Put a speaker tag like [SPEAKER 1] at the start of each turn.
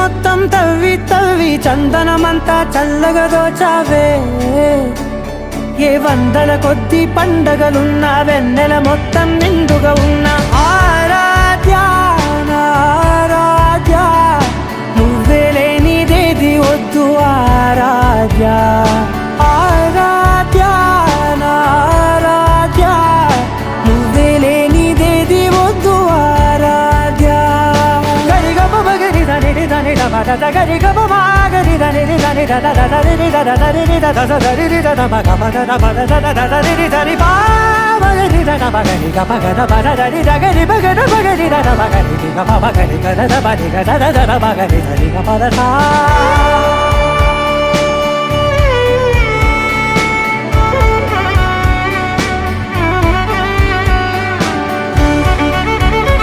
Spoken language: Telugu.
[SPEAKER 1] మొత్తం తవ్వి తవ్వి చందనమంతా చల్లగా దోచావే ఏ వందల కొద్ది పండగలున్న వెన్నెల మొత్తం నిండుగా ఉన్న ఆరాధ్య నా ఆరాధ్య నువ్వే లేనిదేది వద్దు ఆరాధ్య ఆరాధ్య నా ఆరాధ్య నువ్వే లేనిదేది వద్దు ఆరాధ్య గరిగ బగరి దని దని దబద గరిగ బగరి దని దని దద దరి దద దరి దద దరి దద బగ బద బద దద దరి దరి బాగరి దద బగరి గ బగ బద దరి దగరి బగర బగరి దద బగరి గ బగరి గ దద బగరి గ దద దద బగరి దరి గ బద